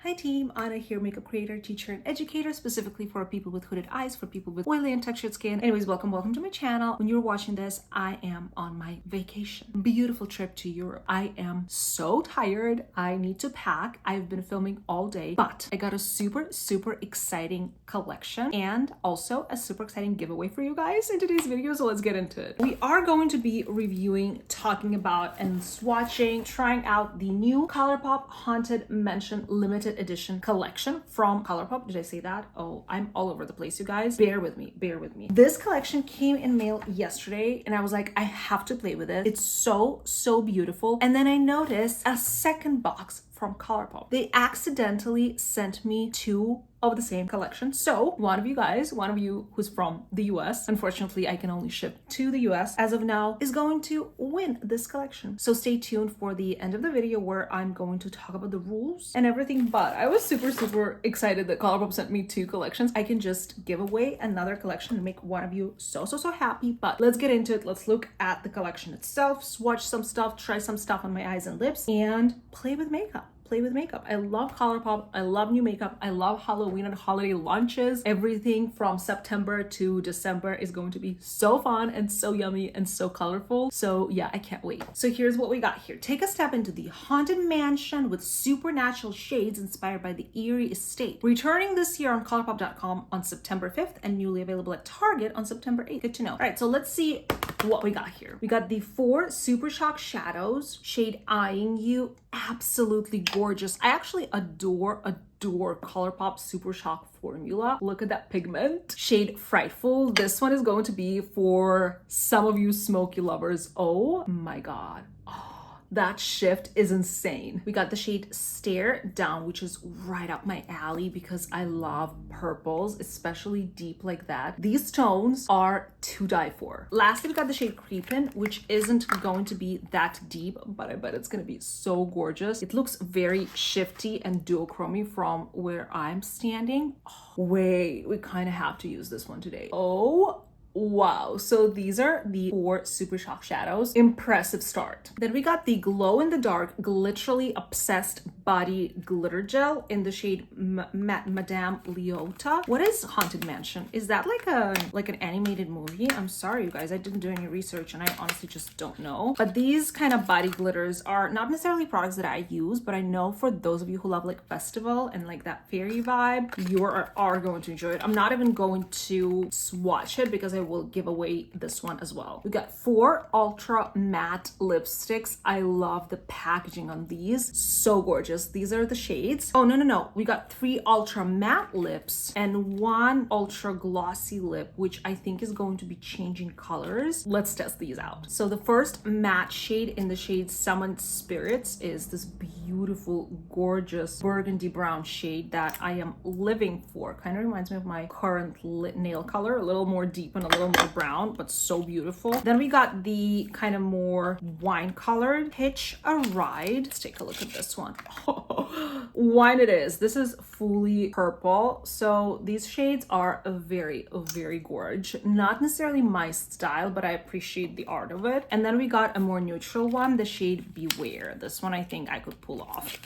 Hi team, Anna here, makeup creator, teacher, and educator, specifically for people with hooded eyes, for people with oily and textured skin. Anyways, welcome to my channel. When you're watching this, I am on my vacation. Beautiful trip to Europe. I am so tired. I need to pack. I've been filming all day, but I got a super exciting collection and also a super exciting giveaway for you guys in today's video, so let's get into it. We are going to be reviewing, talking about, and swatching, trying out the new Colourpop Haunted Mansion limited edition collection from Colourpop. Did I say that? Oh, I'm all over the place, you guys. Bear with me. This collection came in mail yesterday and I was like, I have to play with it. It's so beautiful. And then I noticed a second box from Colourpop. They accidentally sent me two of the same collection. So one of you who's from the US, unfortunately I can only ship to the US as of now, is going to win this collection. So stay tuned for the end of the video where I'm going to talk about the rules and everything. But I was super excited that Colourpop sent me two collections. I can just give away another collection and make one of you so happy. But let's get into it. Let's look at the collection itself, swatch some stuff, try some stuff on my eyes and lips, and play with makeup. I love Colourpop. I love new makeup. I love Halloween and holiday launches. Everything from September to December is going to be so fun and so yummy and so colorful. So yeah, I can't wait. So here's what we got here. Take a step into the haunted mansion with supernatural shades inspired by the eerie estate. Returning this year on Colourpop.com on September 5th and newly available at Target on September 8th. Good to know. All right, so let's see what we got here. We got the 4 Super Shock shadows, shade Eyeing You, absolutely gorgeous. I actually adore Colourpop Super Shock formula. Look at that pigment. Shade Frightful. This one is going to be for some of you smoky lovers. Oh my god. That shift is insane. We got the shade Stare Down, which is right up my alley because I love purples, especially deep like that. These tones are to die for. Lastly, we got the shade Creepin', which isn't going to be that deep, but I bet it's gonna be so gorgeous. It looks very shifty and duochromy from where I'm standing. Wait, we kind of have to use this one today. Oh, wow. So these are the 4 Super Shock shadows. Impressive start. Then we got the glow in the dark glitterally obsessed body glitter gel in the shade Madame Leota. What is Haunted Mansion? Is that like an animated movie? I'm sorry you guys, I didn't do any research and I honestly just don't know. But these kind of body glitters are not necessarily products that I use, but I know for those of you who love like festival and like that fairy vibe, you are going to enjoy it. I'm not even going to swatch it because I will give away this one as well. We got 4 ultra matte lipsticks. I love the packaging on these. So gorgeous. These are the shades. Oh, no. We got 3 ultra matte lips and 1 ultra glossy lip, which I think is going to be changing colors. Let's test these out. So the first matte shade in the shade Summoned Spirits is this beautiful, gorgeous burgundy brown shade that I am living for. Kind of reminds me of my current nail color, a little more deep and a little more brown, but so beautiful. Then we got the kind of more wine colored Hitch a Ride. Let's take a look at this one. Wine it is. This is fully purple. So these shades are very gorge. Not necessarily my style, but I appreciate the art of it. And then we got a more neutral one, the shade Beware. This one I think I could pull off.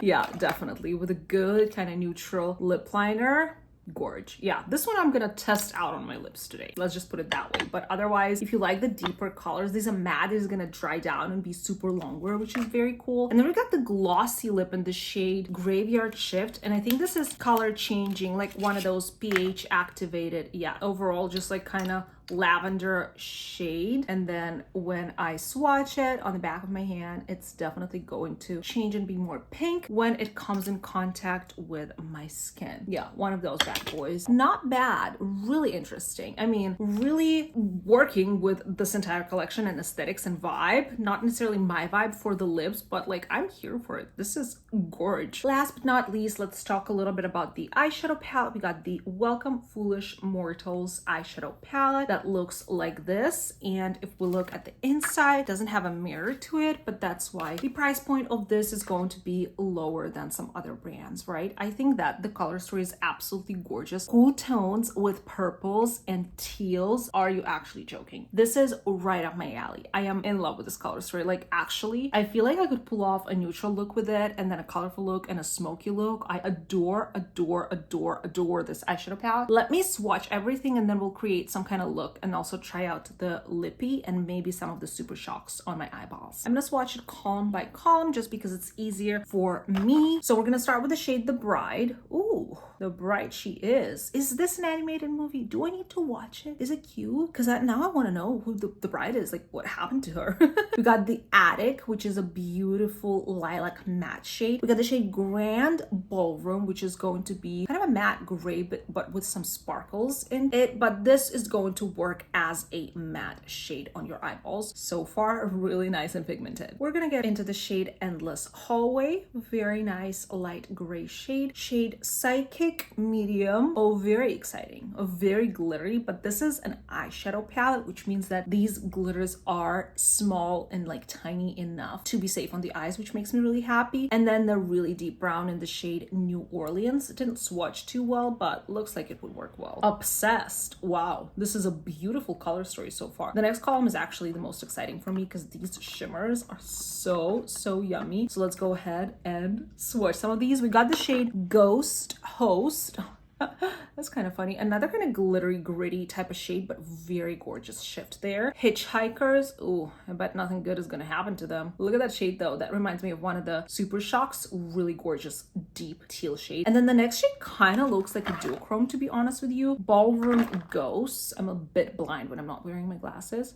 Yeah, definitely. With a good kind of neutral lip liner. Gorge. Yeah, this one I'm gonna test out on my lips today. Let's just put it that way. But otherwise, if you like the deeper colors, these are matte. This is gonna dry down and be super longer, which is very cool. And then we got the glossy lip in the shade Graveyard Shift. And I think this is color changing, like one of those pH activated. Yeah, overall, just like kind of lavender shade. And then when I swatch it on the back of my hand, it's definitely going to change and be more pink when it comes in contact with my skin. Yeah, one of those bad boys. Not bad, really interesting. I mean, really working with this entire collection and aesthetics and vibe. Not necessarily my vibe for the lips, but like I'm here for it. This is gorge. Last but not least, let's talk a little bit about the eyeshadow palette. We got the Welcome Foolish Mortals eyeshadow palette that that looks like this. And if we look at the inside, it doesn't have a mirror to it, but that's why the price point of this is going to be lower than some other brands, right? I think that the color story is absolutely gorgeous. Cool tones with purples and teals. Are you actually joking? This is right up my alley. I am in love with this color story. Like, actually, I feel like I could pull off a neutral look with it and then a colorful look and a smoky look. I adore this eyeshadow palette. Let me swatch everything and then we'll create some kind of look and also try out the lippy and maybe some of the super shocks on my eyeballs. I'm gonna swatch it column by column just because it's easier for me. So we're gonna start with the shade The Bride. Ooh, The Bride she is. Is this an animated movie? Do I need to watch it? Is it cute? Because now I want to know who the bride is, like what happened to her. We got The Attic, which is a beautiful lilac matte shade. We got the shade Grand Ballroom, which is going to be kind of a matte gray, but with some sparkles in it. But this is going to work as a matte shade on your eyeballs. So far, really nice and pigmented. We're gonna get into the shade Endless Hallway. Very nice light gray shade. Shade Psychic Medium. Oh, very exciting. Oh, very glittery, but this is an eyeshadow palette, which means that these glitters are small and like tiny enough to be safe on the eyes, which makes me really happy. And then the really deep brown in the shade New Orleans. It didn't swatch too well, but looks like it would work well. Obsessed. Wow, this is a beautiful color story so far. The next column is actually the most exciting for me because these shimmers are so yummy. So let's go ahead and swatch some of these. We got the shade Ghost Host. That's kind of funny. Another kind of glittery, gritty type of shade, but very gorgeous shift there. Hitchhikers. Ooh, I bet nothing good is gonna happen to them. Look at that shade though. That reminds me of one of the Super Shocks. Really gorgeous, deep teal shade. And then the next shade kind of looks like a duochrome, to be honest with you. Ballroom Ghosts. I'm a bit blind when I'm not wearing my glasses.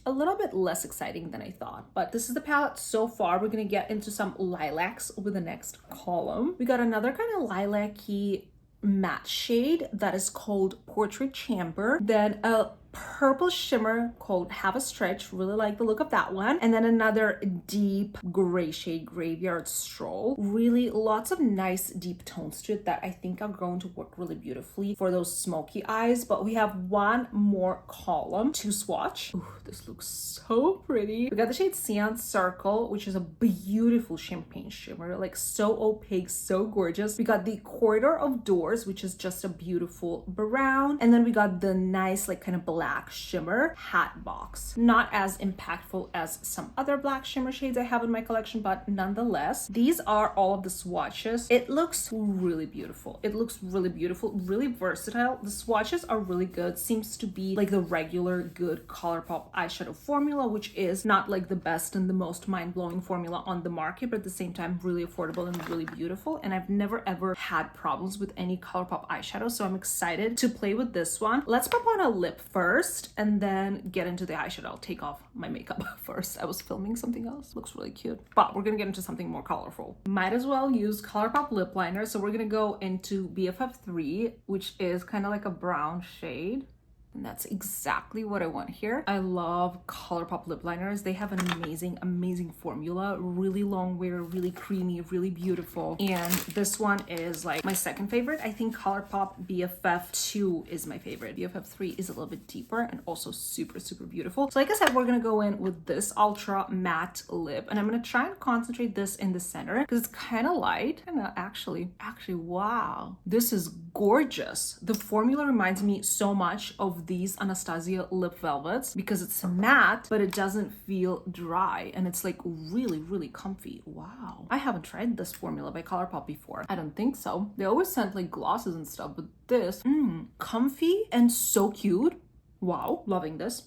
A little bit less exciting than I thought, but this is the palette so far. We're gonna get into some lilacs with the next column. We got another kind of lilac-y matte shade that is called Portrait Chamber. Then a purple shimmer called Have a Stretch. Really like the look of that one. And then another deep gray shade, Graveyard Stroll. Really lots of nice deep tones to it that I think are going to work really beautifully for those smoky eyes. But we have one more column to swatch. Ooh, this looks so pretty. We got the shade Seance Circle, which is a beautiful champagne shimmer, like so opaque, so gorgeous. We got the Corridor of Doors, which is just a beautiful brown. And then we got the nice like kind of black shimmer Hat Box. Not as impactful as some other black shimmer shades I have in my collection, but nonetheless, these are all of the swatches. It looks really beautiful. It looks really beautiful, really versatile. The swatches are really good. Seems to be like the regular good Colourpop eyeshadow formula, which is not like the best and the most mind-blowing formula on the market, but at the same time really affordable and really beautiful. And I've never ever had problems with any Colourpop eyeshadow, so I'm excited to play with this one. Let's pop on a lip first and then get into the eyeshadow. I'll take off my makeup first. I was filming something else. Looks really cute, but we're gonna get into something more colorful. Might as well use Colourpop lip liner. So we're gonna go into BFF3, which is kind of like a brown shade. And that's exactly what I want here. I love Colourpop lip liners. They have an amazing formula. Really long wear, really creamy, really beautiful. And this one is like my second favorite. I think Colourpop BFF2 is my favorite. BFF3 is a little bit deeper and also super beautiful. So like I said, we're gonna go in with this ultra matte lip, and I'm gonna try and concentrate this in the center because it's kind of light. And actually, wow, this is gorgeous. The formula reminds me so much of these Anastasia lip velvets because it's matte, but it doesn't feel dry, and it's like really comfy. Wow, I haven't tried this formula by Colourpop before. I don't think so. They always sent like glosses and stuff, but this, comfy and so cute. Wow, loving this,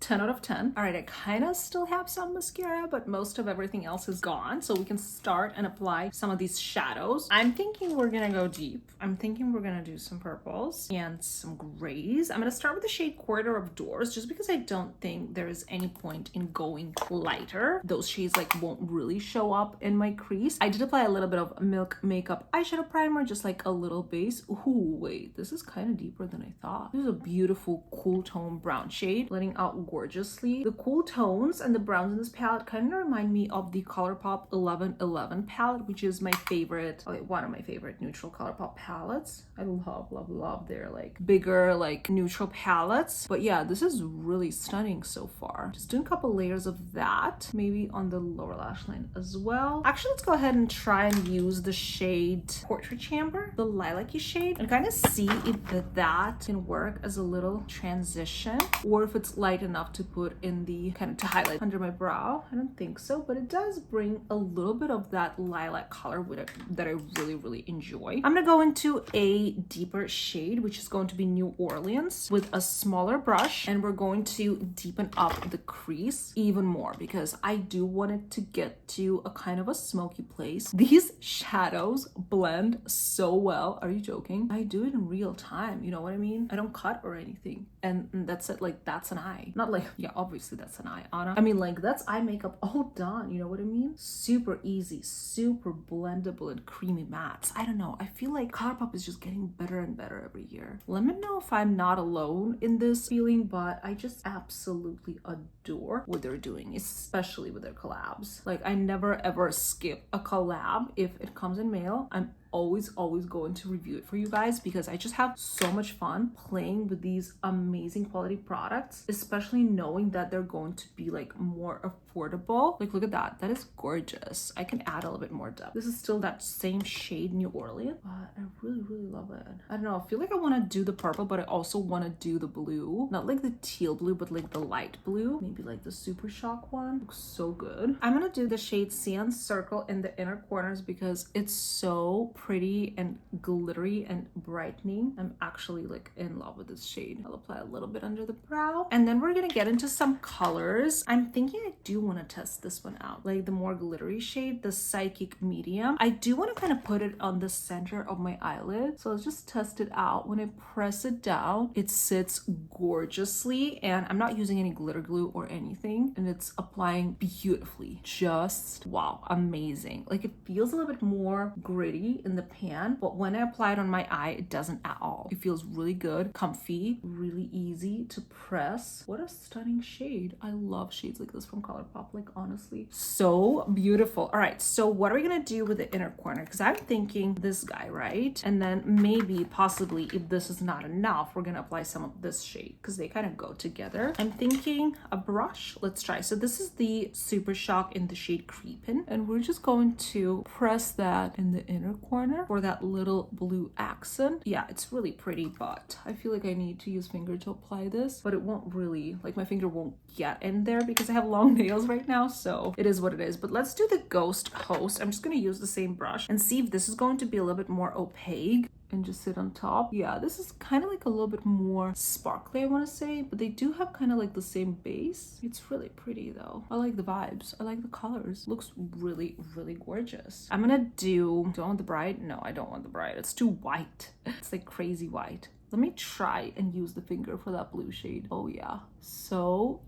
10 out of 10. All right, I kind of still have some mascara, but most of everything else is gone. So we can start and apply some of these shadows. I'm thinking we're gonna go deep. I'm thinking we're gonna do some purples and some grays. I'm gonna start with the shade Corridor of Doors, just because I don't think there is any point in going lighter. Those shades like won't really show up in my crease. I did apply a little bit of Milk Makeup eyeshadow primer, just like a little base. Ooh, wait, this is kind of deeper than I thought. This is a beautiful cool tone brown shade, blending out gorgeously. The cool tones and the browns in this palette kind of remind me of the Colourpop 1111 palette, which is my favorite, one of my favorite neutral Colourpop palettes. I love their like bigger like neutral palettes. But yeah, this is really stunning so far. Just doing a couple layers of that, maybe on the lower lash line as well. Actually, let's go ahead and try and use the shade Portrait Chamber, the lilac-y shade, and kind of see if that can work as a little transition, or if it's light enough to put in the kind of to highlight under my brow. I don't think so, but it does bring a little bit of that lilac color with it that I really enjoy. I'm gonna go into a deeper shade, which is going to be New Orleans, with a smaller brush, and we're going to deepen up the crease even more because I do want it to get to a kind of a smoky place. These shadows blend so well. Are you joking? I do it in real time, you know what I mean? I don't cut or anything, and that's it. Like, that's an eye, not like, yeah, obviously that's an eye, Anna. I mean, like, that's eye makeup all done, you know what I mean? Super easy, super blendable and creamy mattes. I don't know, I feel like Colourpop is just getting better and better every year. Let me know if I'm not alone in this feeling, but I just absolutely adore what they're doing, especially with their collabs. Like, I never ever skip a collab. If it comes in mail, I'm always going to review it for you guys because I just have so much fun playing with these amazing quality products, especially knowing that they're going to be like more affordable. Like, look at that, that is gorgeous. I can add a little bit more depth. This is still that same shade, New Orleans, but I really love it. I don't know, I feel like I want to do the purple, but I also want to do the blue, not like the teal blue, but like the light blue, maybe like the Super Shock one. Looks so good. I'm gonna do the shade Sand Circle in the inner corners because it's so pretty and glittery and brightening. I'm actually like in love with this shade. I'll apply a little bit under the brow, and then we're gonna get into some colors. I'm thinking I do want to test this one out, like the more glittery shade, the Psychic Medium. I do want to kind of put it on the center of my eyelid, so let's just test it out. When I press it down, it sits gorgeously, and I'm not using any glitter glue or anything, and it's applying beautifully. Just wow, amazing. Like, it feels a little bit more gritty in the pan, but when I apply it on my eye, it doesn't at all. It feels really good, comfy, really easy to press. What a stunning shade. I love shades like this from Colourpop, like, honestly, so beautiful. All right, so what are we gonna do with the inner corner? Because I'm thinking this guy, right? And then maybe possibly, if this is not enough, we're gonna apply some of this shade because they kind of go together. I'm thinking a brush. Let's try. So this is the Super Shock in the shade Creepin', and we're just going to press that in the inner corner for that little blue accent. Yeah, it's really pretty, but I feel like I need to use finger to apply this, but it won't really, like, my finger won't get in there because I have long nails right now, so it is what it is. But let's do the Ghost Host. I'm just going to use the same brush and see if this is going to be a little bit more opaque and just sit on top. Yeah, this is kind of like a little bit more sparkly, I want to say, but they do have kind of like the same base. It's really pretty though. I like the vibes, I like the colors. Looks really gorgeous. I'm gonna do I want the bright? No, I don't want the bright. It's too white. It's like crazy white. Let me try and use the finger for that blue shade. Oh yeah, so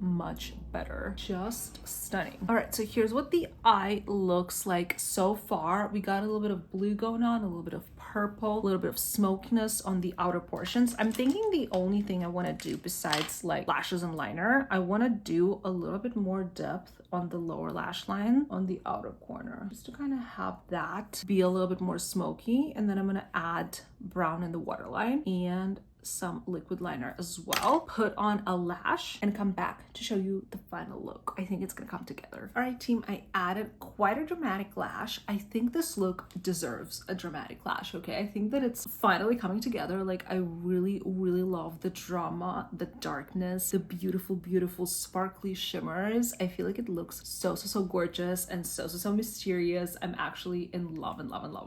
much better. Just stunning. All right, so here's what the eye looks like so far. We got a little bit of blue going on, a little bit of purple, a little bit of smokiness on the outer portions. I'm thinking the only thing I want to do besides like lashes and liner, I want to do a little bit more depth on the lower lash line on the outer corner, just to kind of have that be a little bit more smoky. And then I'm going to add brown in the waterline and some liquid liner as well. Put on a lash and come back to show you the final look. I think it's gonna come together. All right, team, I added quite a dramatic lash. I think this look deserves a dramatic lash, okay? I think that it's finally coming together. Like, I really love the drama, the darkness, the beautiful sparkly shimmers. I feel like it looks so gorgeous and so mysterious. I'm actually in love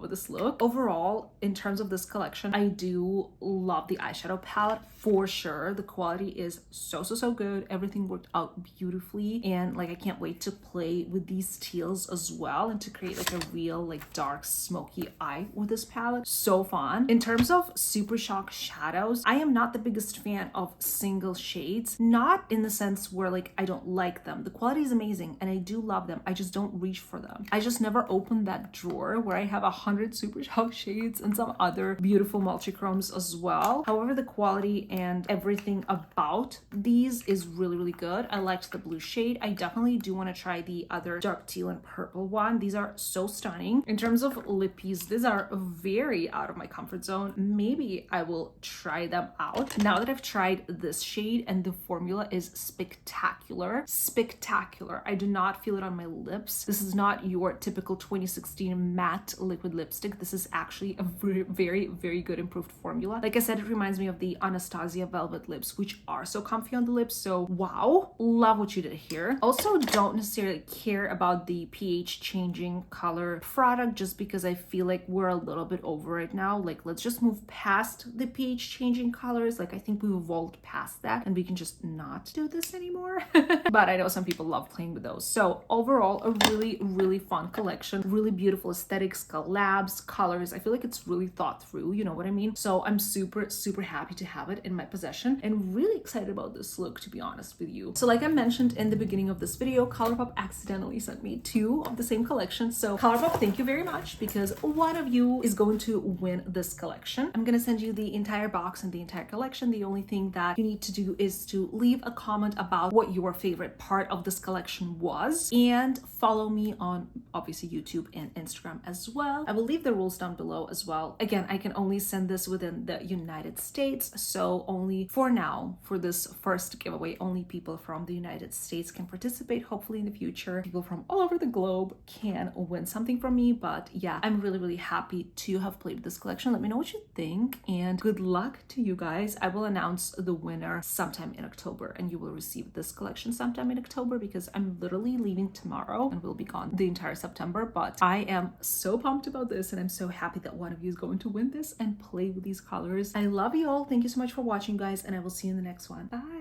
with this look. Overall, in terms of this collection, I do love the eyeshadow palette for sure. The quality is so good. Everything worked out beautifully, and like, I can't wait to play with these teals as well and to create like a real like dark smoky eye with this palette. So fun. In terms of Super Shock shadows, I am not the biggest fan of single shades, not in the sense where like I don't like them. The quality is amazing and I do love them. I just don't reach for them. I just never open that drawer where I have 100 Super Shock shades and some other beautiful multi-chromes as well. However, the quality and everything about these is really, really good. I liked the blue shade. I definitely do want to try the other dark teal and purple one. These are so stunning. In terms of lippies, these are very out of my comfort zone. Maybe I will try them out. Now that I've tried this shade, and the formula is spectacular. Spectacular. I do not feel it on my lips. This is not your typical 2016 matte liquid lipstick. This is actually a very, very good improved formula. Like I said, it reminds me of the Anastasia velvet lips, which are so comfy on the lips. So wow, love what you did here. Also, don't necessarily care about the pH changing color product, just because I feel like we're a little bit over it now. Like, let's just move past the pH changing colors. Like, I think we've evolved past that and we can just not do this anymore. But I know some people love playing with those. So overall, a really, really fun collection. Really beautiful aesthetics, collabs, colors. I feel like it's really thought through, you know what I mean? So I'm super, super happy to have it in my possession and really excited about this look, to be honest with you. So like I mentioned in the beginning of this video, Colourpop accidentally sent me 2 of the same collection. So Colourpop, thank you very much, because one of you is going to win this collection. I'm gonna send you the entire box and the entire collection. The only thing that you need to do is to leave a comment about what your favorite part of this collection was, and follow me on obviously YouTube and Instagram as well. I will leave the rules down below as well. Again, I can only send this within the United States, so only for now, for this first giveaway, only people from the United States can participate. Hopefully in the future, people from all over the globe can win something from me. But yeah, I'm really, really happy to have played this collection. Let me know what you think, and good luck to you guys. I will announce the winner sometime in October, and you will receive this collection sometime in October, because I'm literally leaving tomorrow and will be gone the entire September. But I am so pumped about this, and I'm so happy that one of you is going to win this and play with these colors. I love you all. Thank you so much for watching, guys, and I will see you in the next one. Bye.